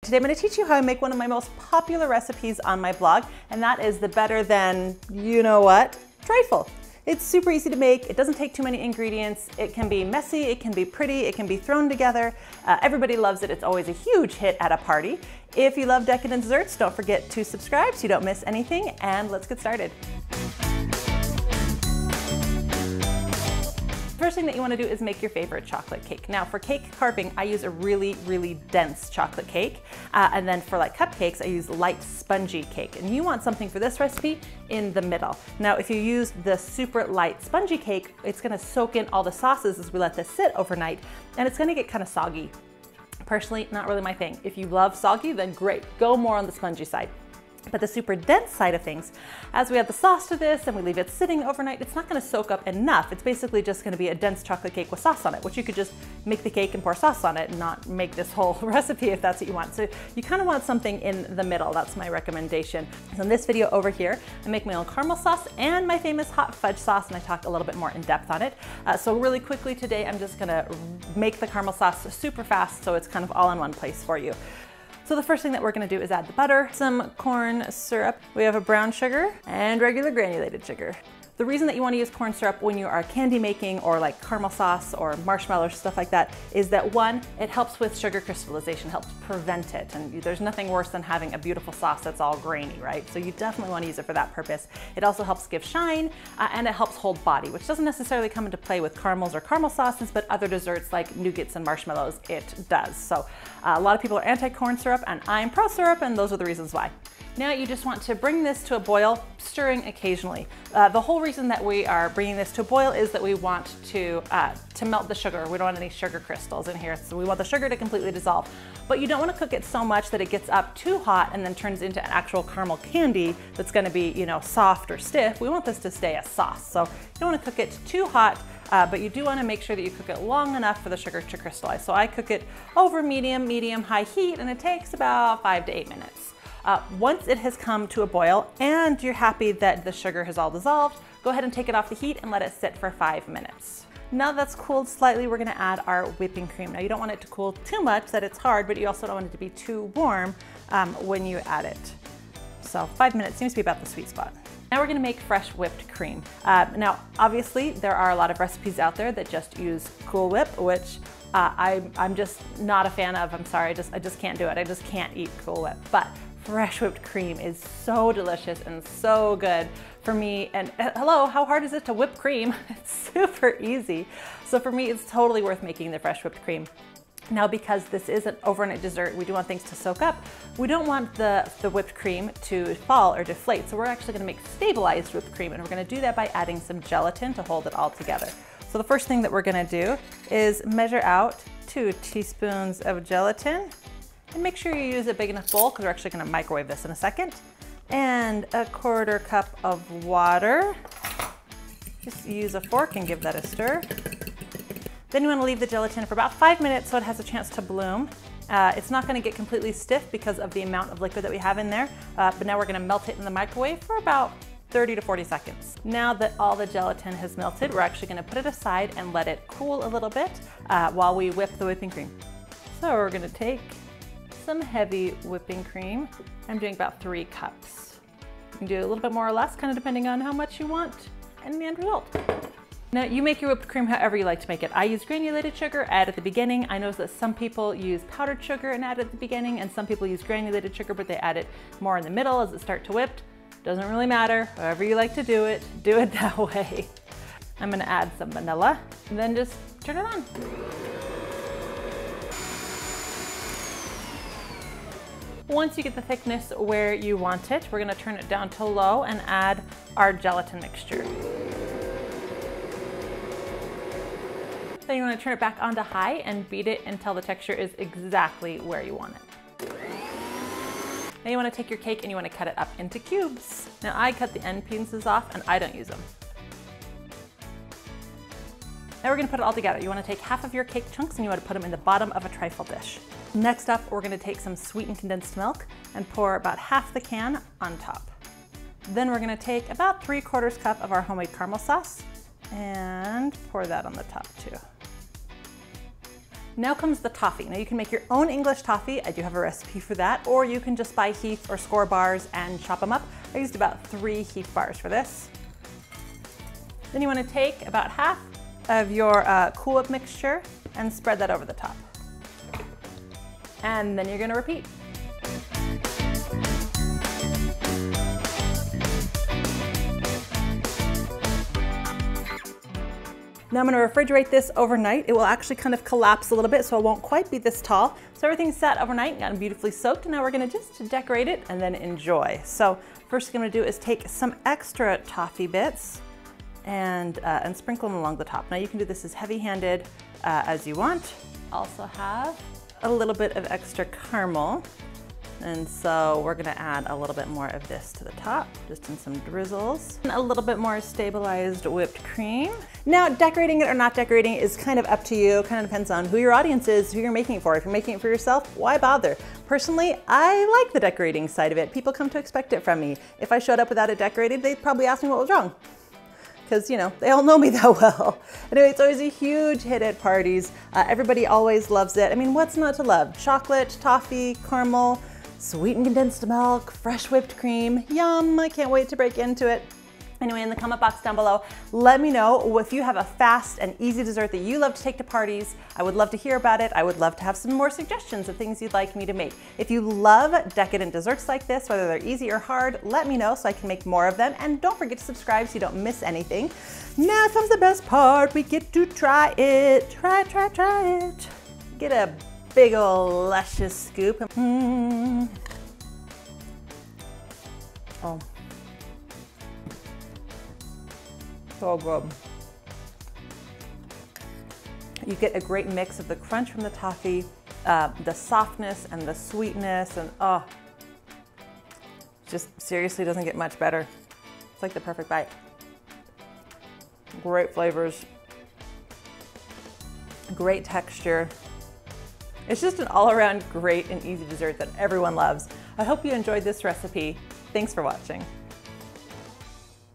Today I'm going to teach you how I make one of my most popular recipes on my blog, and that is the better than, you know what, trifle. It's super easy to make, it doesn't take too many ingredients, it can be messy, it can be pretty, it can be thrown together. Everybody loves it, it's always a huge hit at a party. If you love decadent desserts, don't forget to subscribe so you don't miss anything, and let's get started. First thing that you want to do is make your favorite chocolate cake. Now for cake carving, I use a really dense chocolate cake. And then for like cupcakes, I use light spongy cake. And you want something for this recipe in the middle. Now if you use the super light spongy cake, it's going to soak in all the sauces as we let this sit overnight, and it's going to get kind of soggy. Personally, not really my thing. If you love soggy, then great, go more on the spongy side. But the super dense side of things, as we add the sauce to this and we leave it sitting overnight, it's not going to soak up enough. It's basically just going to be a dense chocolate cake with sauce on it, which you could just make the cake and pour sauce on it and not make this whole recipe if that's what you want. So you kind of want something in the middle. That's my recommendation. So in this video over here, I make my own caramel sauce and my famous hot fudge sauce, and I talk a little bit more in depth on it. So really quickly today, I'm just going to make the caramel sauce super fast so it's kind of all in one place for you. So the first thing that we're gonna do is add the butter, some corn syrup. We have a brown sugar and regular granulated sugar. The reason that you want to use corn syrup when you are candy making or like caramel sauce or marshmallows, stuff like that, is that one, it helps with sugar crystallization, helps prevent it. And there's nothing worse than having a beautiful sauce that's all grainy, right? So you definitely want to use it for that purpose. It also helps give shine and it helps hold body, which doesn't necessarily come into play with caramels or caramel sauces, but other desserts like nougats and marshmallows, it does. So a lot of people are anti-corn syrup and I'm pro syrup, and those are the reasons why. Now you just want to bring this to a boil, stirring occasionally. The whole reason that we are bringing this to a boil is that we want to melt the sugar. We don't want any sugar crystals in here, so we want the sugar to completely dissolve. But you don't want to cook it so much that it gets up too hot and then turns into an actual caramel candy that's going to be, you know, soft or stiff. We want this to stay a sauce, so you don't want to cook it too hot. But you do want to make sure that you cook it long enough for the sugar to crystallize. So I cook it over medium-high heat, and it takes about 5 to 8 minutes. Once it has come to a boil and you're happy that the sugar has all dissolved, go ahead and take it off the heat and let it sit for 5 minutes. Now that's cooled slightly, we're going to add our whipping cream. Now you don't want it to cool too much that it's hard, but you also don't want it to be too warm when you add it. So 5 minutes seems to be about the sweet spot. Now we're going to make fresh whipped cream. Now obviously there are a lot of recipes out there that just use Cool Whip, which I'm just not a fan of. I'm sorry, I just can't do it. I just can't eat Cool Whip. But fresh whipped cream is so delicious and so good for me. And hello, how hard is it to whip cream? It's super easy. So for me, it's totally worth making the fresh whipped cream. Now, because this is an overnight dessert, we do want things to soak up. We don't want the whipped cream to fall or deflate. So we're actually gonna make stabilized whipped cream, and we're gonna do that by adding some gelatin to hold it all together. So the first thing that we're gonna do is measure out 2 teaspoons of gelatin. And make sure you use a big enough bowl, because we're actually going to microwave this in a second. And a 1/4 cup of water. Just use a fork and give that a stir. Then you want to leave the gelatin for about 5 minutes so it has a chance to bloom. It's not going to get completely stiff because of the amount of liquid that we have in there, but now we're going to melt it in the microwave for about 30 to 40 seconds. Now that all the gelatin has melted, we're actually going to put it aside and let it cool a little bit while we whip the whipping cream. So we're going to take some heavy whipping cream. I'm doing about 3 cups. You can do a little bit more or less, kind of depending on how much you want and the end result. Now you make your whipped cream however you like to make it. I use granulated sugar, add at the beginning. I know that some people use powdered sugar and add at the beginning, and some people use granulated sugar, but they add it more in the middle as it starts to whip. Doesn't really matter, however you like to do it that way. I'm gonna add some vanilla and then just turn it on. Once you get the thickness where you want it, we're going to turn it down to low and add our gelatin mixture. Then you want to turn it back on to high and beat it until the texture is exactly where you want it. Now you want to take your cake and you want to cut it up into cubes. Now I cut the end pieces off and I don't use them. Now we're going to put it all together. You want to take half of your cake chunks and you want to put them in the bottom of a trifle dish. Next up, we're going to take some sweetened condensed milk and pour about half the can on top. Then we're going to take about 3/4 cup of our homemade caramel sauce and pour that on the top too. Now comes the toffee. Now you can make your own English toffee. I do have a recipe for that, or you can just buy Heath or Score bars and chop them up. I used about 3 Heath bars for this. Then you want to take about half of your Cool Whip mixture and spread that over the top. And then you're going to repeat. Now I'm going to refrigerate this overnight. It will actually kind of collapse a little bit, so it won't quite be this tall. So everything's sat overnight, gotten beautifully soaked, and now we're going to just decorate it and then enjoy. So first thing I'm going to do is take some extra toffee bits and sprinkle them along the top. Now you can do this as heavy-handed as you want. Also have a little bit of extra caramel. And so we're gonna add a little bit more of this to the top, just in some drizzles. And a little bit more stabilized whipped cream. Now, decorating it or not decorating it is kind of up to you. Kind of depends on who your audience is, who you're making it for. If you're making it for yourself, why bother? Personally, I like the decorating side of it. People come to expect it from me. If I showed up without it decorated, they'd probably ask me what was wrong. Because, you know, they all know me that well. Anyway, it's always a huge hit at parties. Everybody always loves it. I mean, what's not to love? Chocolate, toffee, caramel, sweetened condensed milk, fresh whipped cream. Yum, I can't wait to break into it. Anyway, in the comment box down below, let me know if you have a fast and easy dessert that you love to take to parties. I would love to hear about it. I would love to have some more suggestions of things you'd like me to make. If you love decadent desserts like this, whether they're easy or hard, let me know so I can make more of them. And don't forget to subscribe so you don't miss anything. Now comes the best part. We get to try it. Try it. Get a big ol' luscious scoop. Oh. So good. You get a great mix of the crunch from the toffee, the softness and the sweetness, and oh, just seriously doesn't get much better. It's like the perfect bite. Great flavors, great texture. It's just an all-around great and easy dessert that everyone loves. I hope you enjoyed this recipe. Thanks for watching.